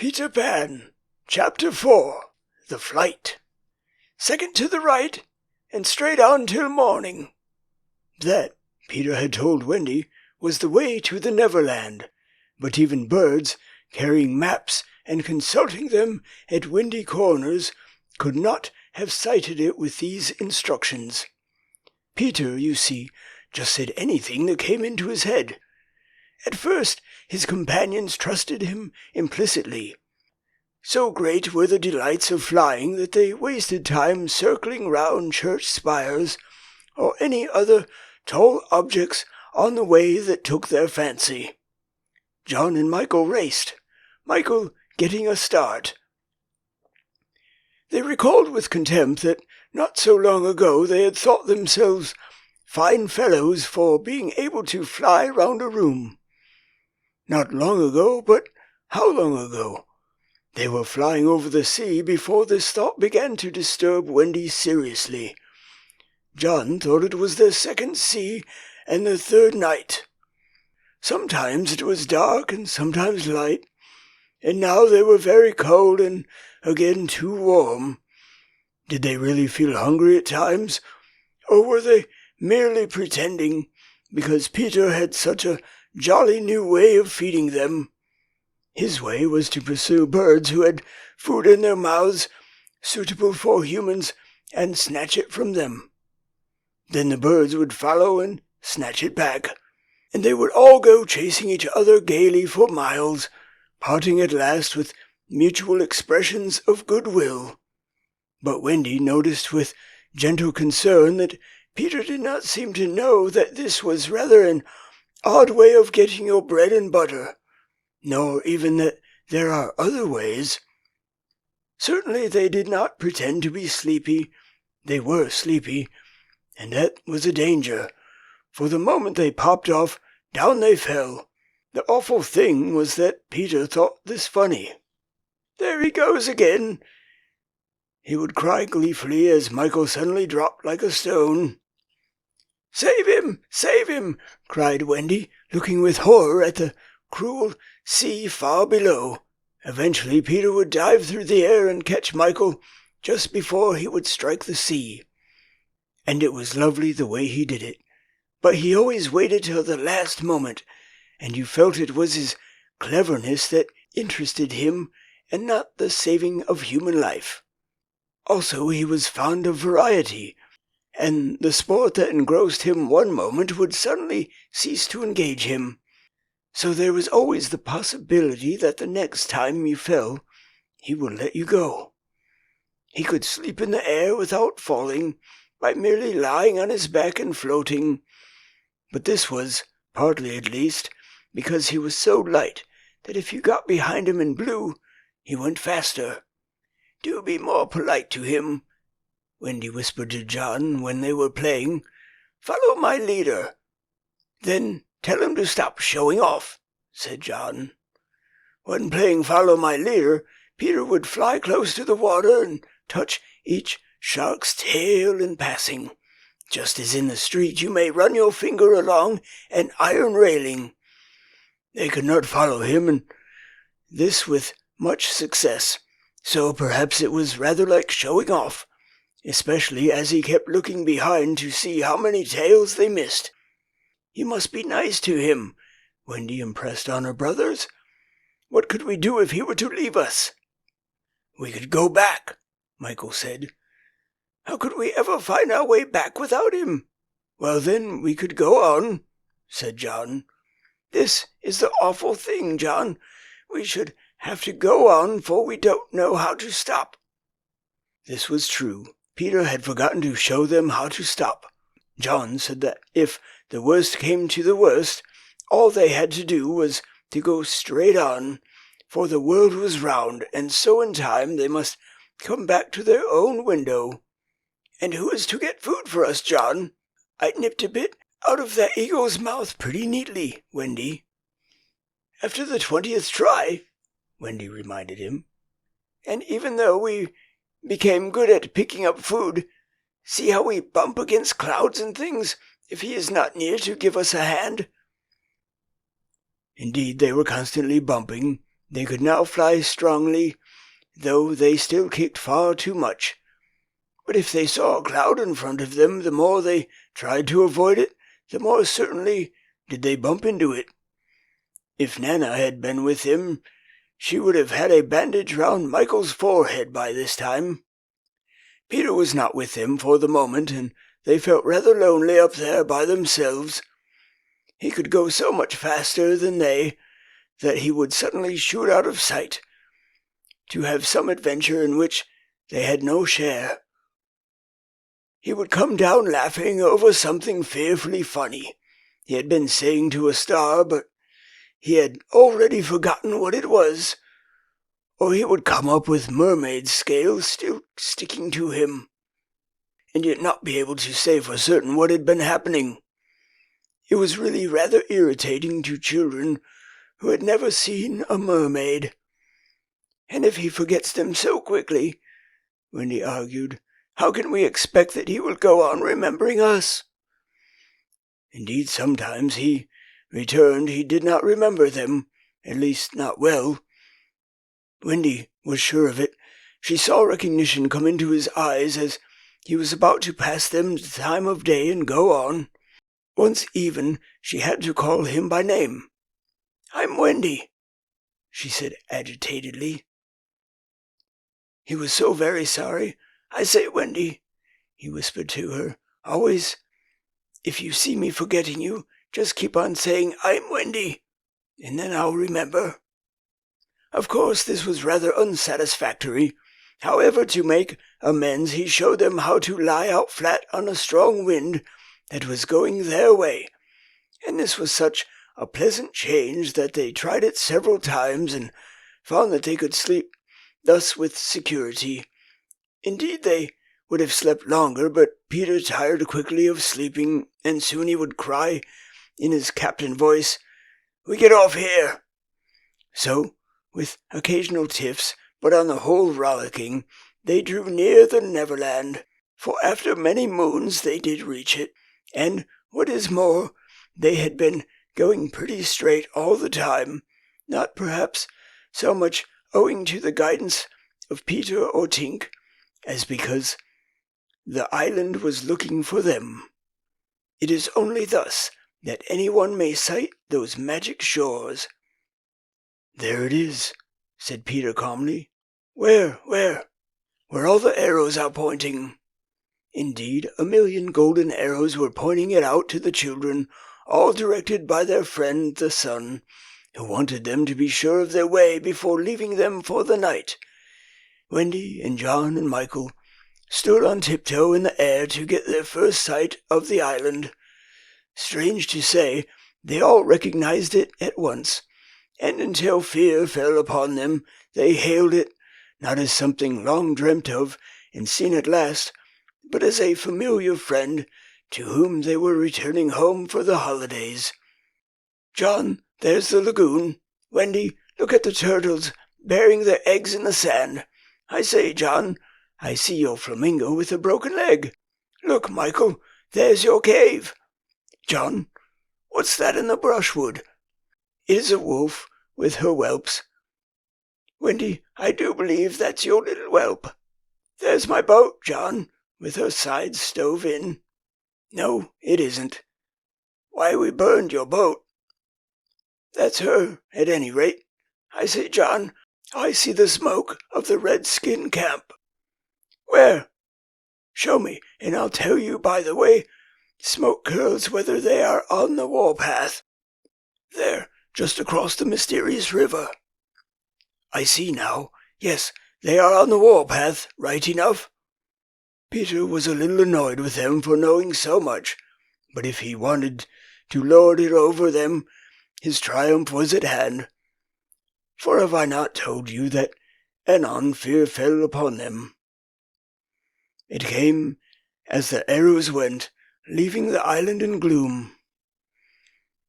Peter Pan, Chapter 4, The Flight. Second to the right, and straight on till morning. That, Peter had told Wendy, was the way to the Neverland, but even birds, carrying maps and consulting them at windy corners, could not have sighted it with these instructions. Peter, you see, just said anything that came into his head. At first his companions trusted him implicitly. So great were the delights of flying that they wasted time circling round church spires or any other tall objects on the way that took their fancy. John and Michael raced, Michael getting a start. They recalled with contempt that not so long ago they had thought themselves fine fellows for being able to fly round a room. Not long ago, but how long ago? They were flying over the sea before this thought began to disturb Wendy seriously. John thought it was their second sea and their third night. Sometimes it was dark and sometimes light, and now they were very cold and again too warm. Did they really feel hungry at times, or were they merely pretending because Peter had such a jolly new way of feeding them? His way was to pursue birds who had food in their mouths suitable for humans and snatch it from them. Then the birds would follow and snatch it back, and they would all go chasing each other gaily for miles, parting at last with mutual expressions of goodwill. But Wendy noticed with gentle concern that Peter did not seem to know that this was rather an odd way of getting your bread and butter, nor even that there are other ways. Certainly they did not pretend to be sleepy. They were sleepy, and that was a danger, for the moment they popped off, down they fell. The awful thing was that Peter thought this funny. "There he goes again!" he would cry gleefully as Michael suddenly dropped like a stone. "Save him! Save him!" cried Wendy, looking with horror at the cruel sea far below. Eventually Peter would dive through the air and catch Michael just before he would strike the sea. And it was lovely the way he did it. But he always waited till the last moment, and you felt it was his cleverness that interested him and not the saving of human life. Also he was fond of variety, and the sport that engrossed him one moment would suddenly cease to engage him. So there was always the possibility that the next time you fell, he would let you go. He could sleep in the air without falling, by merely lying on his back and floating. But this was, partly at least, because he was so light that if you got behind him and blew, he went faster. "Do be more polite to him," Wendy whispered to John when they were playing. "Follow my leader." "Then tell him to stop showing off," said John. When playing Follow My Leader, Peter would fly close to the water and touch each shark's tail in passing, just as in the street you may run your finger along an iron railing. They could not follow him, and this with much success, so perhaps it was rather like showing off, especially as he kept looking behind to see how many tails they missed. "You must be nice to him," Wendy impressed on her brothers. "What could we do if he were to leave us?" "We could go back," Michael said. "How could we ever find our way back without him?" "Well, then we could go on," said John. "This is the awful thing, John. We should have to go on, for we don't know how to stop." This was true. Peter had forgotten to show them how to stop. John said that if the worst came to the worst, all they had to do was to go straight on, for the world was round, and so in time they must come back to their own window. "And who is to get food for us, John? I nipped a bit out of that eagle's mouth pretty neatly, Wendy." "After the 20th try," Wendy reminded him. "And even though we became good at picking up food, see how we bump against clouds and things if he is not near to give us a hand." Indeed, they were constantly bumping, They could now fly strongly, though they still kicked far too much. But if they saw a cloud in front of them, the more they tried to avoid it, the more certainly did they bump into it. If Nana had been with him, she would have had a bandage round Michael's forehead by this time. Peter was not with them for the moment, and they felt rather lonely up there by themselves. He could go so much faster than they that he would suddenly shoot out of sight, to have some adventure in which they had no share. He would come down laughing over something fearfully funny he had been saying to a star, but he had already forgotten what it was, or he would come up with mermaid scales still sticking to him, and yet not be able to say for certain what had been happening. It was really rather irritating to children who had never seen a mermaid. And if he forgets them so quickly, Wendy argued, how can we expect that he will go on remembering us? Indeed, sometimes he returned he did not remember them, at least not well. Wendy was sure of it. She saw recognition come into his eyes as he was about to pass them the time of day and go on. Once even she had to call him by name. "I'm Wendy," she said agitatedly. He was so very sorry. "I say, Wendy," he whispered to her, "always, if you see me forgetting you, just keep on saying, 'I'm Wendy,' and then I'll remember." Of course, this was rather unsatisfactory. However, to make amends, he showed them how to lie out flat on a strong wind that was going their way, and this was such a pleasant change that they tried it several times and found that they could sleep thus with security. Indeed, they would have slept longer, but Peter tired quickly of sleeping, and soon he would cry in his captain voice, "We get off here!" So, with occasional tiffs, but on the whole rollicking, they drew near the Neverland, for after many moons they did reach it, and, what is more, they had been going pretty straight all the time, not perhaps so much owing to the guidance of Peter or Tink, as because the island was looking for them. It is only thus that anyone may sight those magic shores. "There it is," said Peter calmly. "Where? Where all the arrows are pointing." Indeed, 1,000,000 golden arrows were pointing it out to the children, all directed by their friend the sun, who wanted them to be sure of their way before leaving them for the night. Wendy and John and Michael stood on tiptoe in the air to get their first sight of the island. Strange to say, they all recognized it at once, and until fear fell upon them, they hailed it, not as something long dreamt of and seen at last, but as a familiar friend to whom they were returning home for the holidays. "John, there's the lagoon. Wendy, look at the turtles burying their eggs in the sand. I say, John, I see your flamingo with a broken leg. Look, Michael, there's your cave. John, what's that in the brushwood? It is a wolf with her whelps. Wendy, I do believe that's your little whelp. There's my boat, John, with her sides stove in. No, it isn't. Why, we burned your boat. That's her, at any rate. I say, John, I see the smoke of the Redskin camp. Where? Show me, and I'll tell you by the way smoke curls whether they are on the warpath. There, just across the mysterious river. I see now. Yes, they are on the warpath, right enough." Peter was a little annoyed with them for knowing so much, but if he wanted to lord it over them, his triumph was at hand. For have I not told you that anon fear fell upon them? It came as the arrows went, leaving the island in gloom.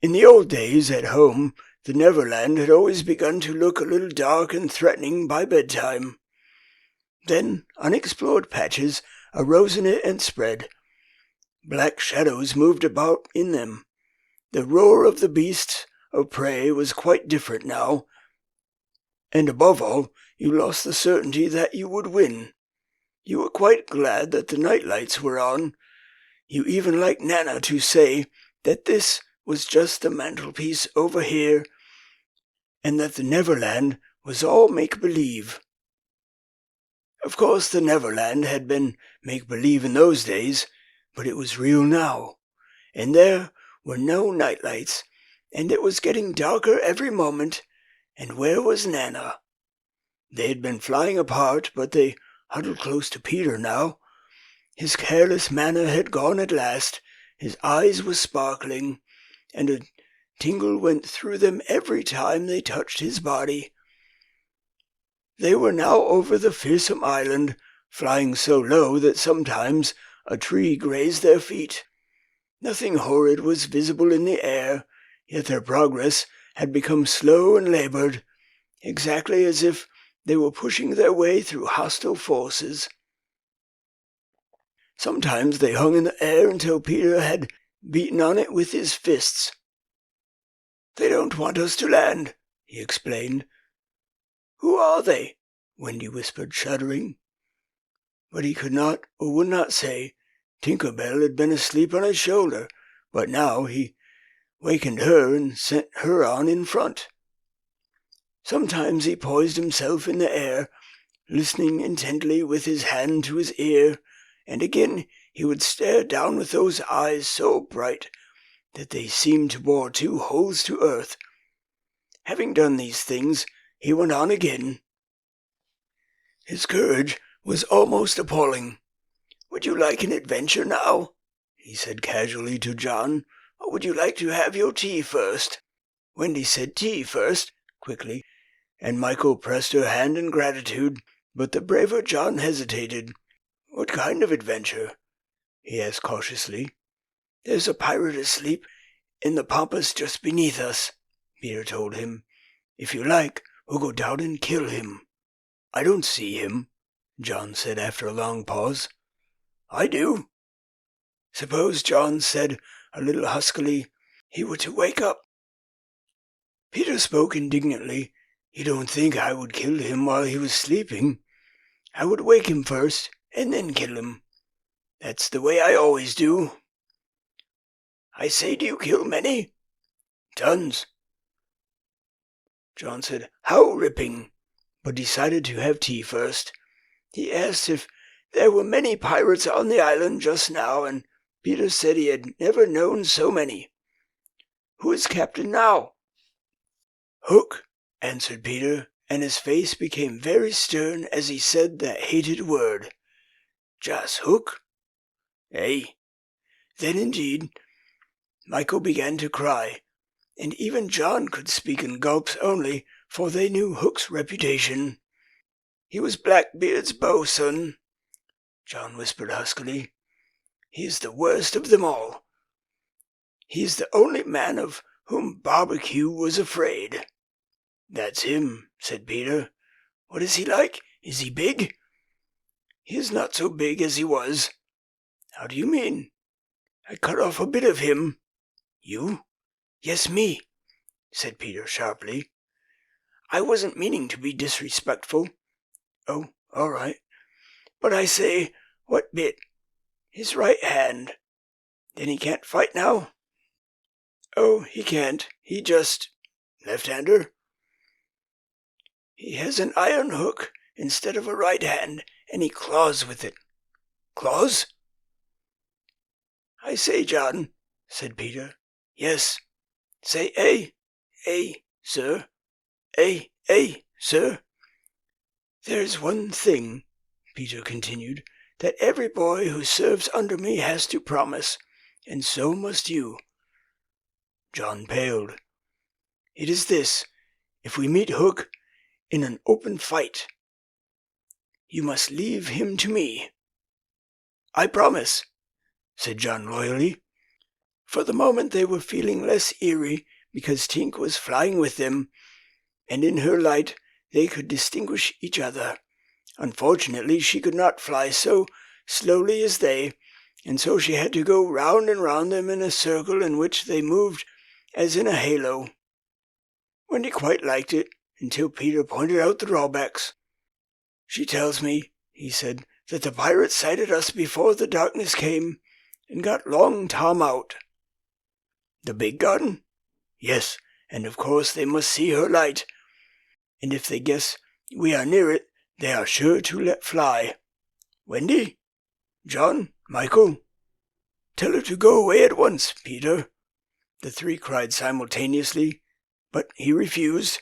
In the old days at home, the Neverland had always begun to look a little dark and threatening by bedtime. Then unexplored patches arose in it and spread. Black shadows moved about in them. The roar of the beasts of prey was quite different now. And above all, you lost the certainty that you would win. You were quite glad that the night lights were on. You even liked Nana to say that this was just the mantelpiece over here, and that the Neverland was all make-believe. Of course, the Neverland had been make-believe in those days, but it was real now, and there were no nightlights, and it was getting darker every moment, and where was Nana? They had been flying apart, but they huddled close to Peter now. His careless manner had gone at last, his eyes were sparkling, and a tingle went through them every time they touched his body. They were now over the fearsome island, flying so low that sometimes a tree grazed their feet. Nothing horrid was visible in the air, yet their progress had become slow and labored, exactly as if they were pushing their way through hostile forces. Sometimes they hung in the air until Peter had beaten on it with his fists. "They don't want us to land," he explained. "Who are they?" Wendy whispered, shuddering. But he could not or would not say. Tinker Bell had been asleep on his shoulder, but now he wakened her and sent her on in front. Sometimes he poised himself in the air, listening intently with his hand to his ear, and again he would stare down with those eyes so bright that they seemed to bore 2 holes to earth. Having done these things, he went on again. His courage was almost appalling. "Would you like an adventure now?" he said casually to John, "or would you like to have your tea first?" Wendy said tea first, quickly, and Michael pressed her hand in gratitude, but the braver John hesitated. "What kind of adventure?" he asked cautiously. "There's a pirate asleep in the pampas just beneath us," Peter told him. "If you like, we'll go down and kill him." "I don't see him," John said after a long pause. "I do." Suppose John said a little huskily he were to wake up. Peter spoke indignantly. "You don't think I would kill him while he was sleeping? I would wake him first, and then kill him. That's the way I always do." "I say, do you kill many?" "Tons." John said, "How ripping," but decided to have tea first. He asked if there were many pirates on the island just now, and Peter said he had never known so many. "Who is captain now?" "Hook," answered Peter, and his face became very stern as he said that hated word. "Jas Hook?" "Eh." Then indeed Michael began to cry, and even John could speak in gulps only, for they knew Hook's reputation. "He was Blackbeard's bo'sun," John whispered huskily. "He is the worst of them all. He is the only man of whom Barbecue was afraid." "That's him," said Peter. "What is he like? Is he big?" "He is not so big as he was." "How do you mean?" "I cut off a bit of him." "You?" "Yes, me," said Peter sharply. "I wasn't meaning to be disrespectful." "Oh, all right. But I say, what bit?" "His right hand." "Then he can't fight now?" "Oh, he can't. He just—" "Left-hander?" "He has an iron hook instead of a right hand, and he claws with it." "Claws?" "I say, John," said Peter. "Yes." "Say sir. Sir." "There's one thing," Peter continued, "that every boy who serves under me has to promise, and so must you." John paled. "It is this: if we meet Hook in an open fight, you must leave him to me." "I promise," said John loyally. For the moment they were feeling less eerie because Tink was flying with them, and in her light they could distinguish each other. Unfortunately, she could not fly so slowly as they, and so she had to go round and round them in a circle in which they moved as in a halo. Wendy quite liked it, until Peter pointed out the drawbacks. "She tells me," he said, "that the pirates sighted us before the darkness came and got Long Tom out." "The big gun?" "Yes, and of course they must see her light, and if they guess we are near it, they are sure to let fly. Wendy? John? Michael? Tell her to go away at once, Peter," the three cried simultaneously, but he refused.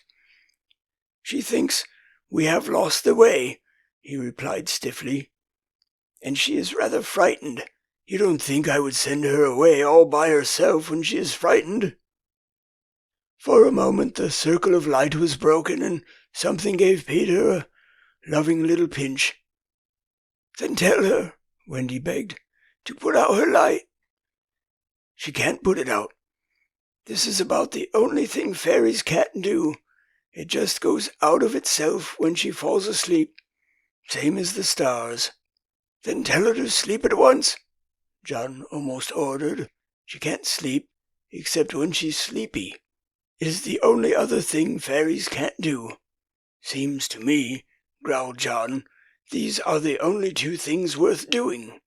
"She thinks we have lost the way," he replied stiffly, "and she is rather frightened. You don't think I would send her away all by herself when she is frightened?" For a moment the circle of light was broken, and something gave Peter a loving little pinch. "Then tell her," Wendy begged, "to put out her light." "She can't put it out. This is about the only thing fairies can't do. It just goes out of itself when she falls asleep, same as the stars." "Then tell her to sleep at once," John almost ordered. "She can't sleep except when she's sleepy. It is the only other thing fairies can't do." "Seems to me," growled John, "these are the only two things worth doing."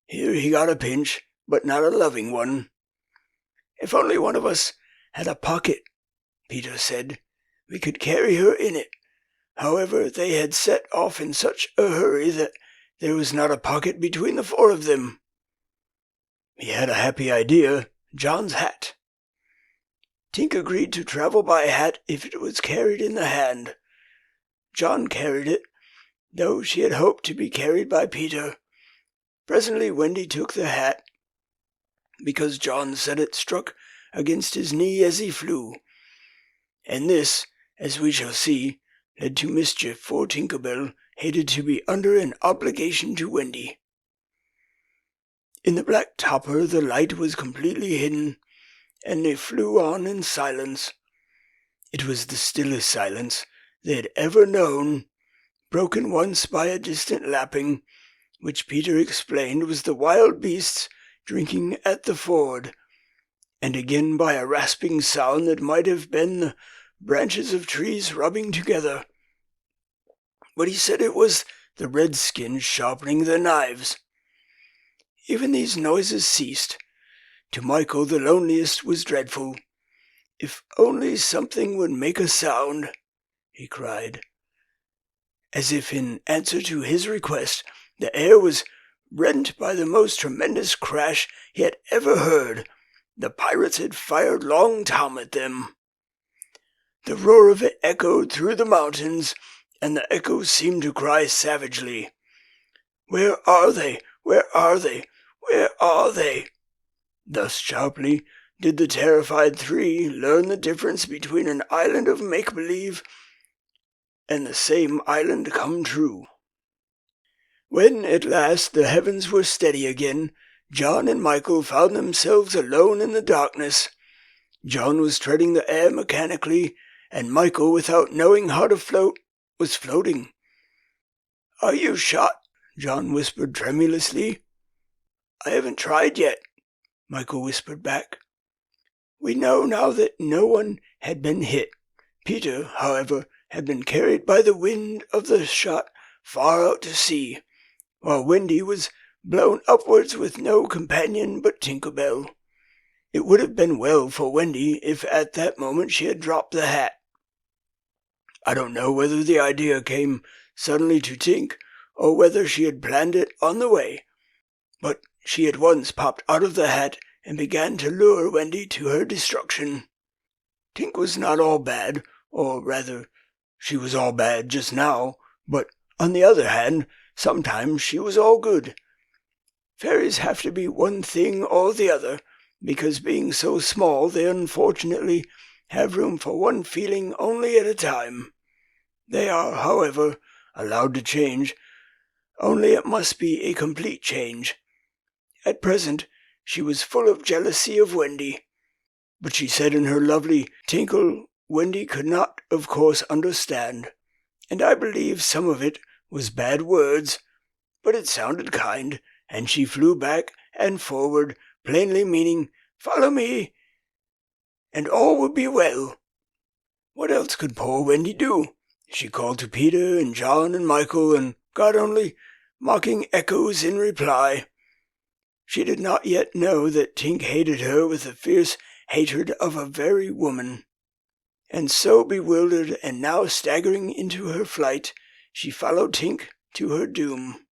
Here he got a pinch, but not a loving one. "If only one of us had a pocket," Peter said, "we could carry her in it." However, they had set off in such a hurry that there was not a pocket between the four of them. He had a happy idea, John's hat. Tink agreed to travel by hat if it was carried in the hand. John carried it, though she had hoped to be carried by Peter. Presently Wendy took the hat, because John said it struck against his knee as he flew. And this, as we shall see, led to mischief, for Tinker Bell hated to be under an obligation to Wendy. In the black topper the light was completely hidden, and they flew on in silence. It was the stillest silence they had ever known, broken once by a distant lapping, which Peter explained was the wild beasts drinking at the ford, and again by a rasping sound that might have been the branches of trees rubbing together. But he said it was the redskins sharpening their knives. Even these noises ceased. To Michael the loneliest was dreadful. "If only something would make a sound," he cried. As if in answer to his request, the air was rent by the most tremendous crash he had ever heard. The pirates had fired Long Tom at them. The roar of it echoed through the mountains, and the echoes seemed to cry savagely, "Where are they? Where are they? Where are they?" Thus sharply did the terrified three learn the difference between an island of make-believe and the same island come true. When at last the heavens were steady again, John and Michael found themselves alone in the darkness. John was treading the air mechanically, and Michael, without knowing how to float, was floating. "Are you shot?" John whispered tremulously. "I haven't tried yet," Michael whispered back. We know now that no one had been hit. Peter, however, had been carried by the wind of the shot far out to sea, while Wendy was blown upwards with no companion but Tinker Bell. It would have been well for Wendy if at that moment she had dropped the hat. I don't know whether the idea came suddenly to Tink, or whether she had planned it on the way, but she at once popped out of the hat and began to lure Wendy to her destruction. Tink was not all bad, or rather, she was all bad just now, but on the other hand, sometimes she was all good. Fairies have to be one thing or the other, because being so small they unfortunately have room for one feeling only at a time. They are, however, allowed to change, only it must be a complete change. At present she was full of jealousy of Wendy, but she said in her lovely tinkle Wendy could not, of course, understand, and I believe some of it was bad words, but it sounded kind, and she flew back and forward, plainly meaning, "Follow me, and all will be well." What else could poor Wendy do? She called to Peter and John and Michael and got only mocking echoes in reply. She did not yet know that Tink hated her with the fierce hatred of a very woman. And so bewildered and now staggering into her flight, she followed Tink to her doom.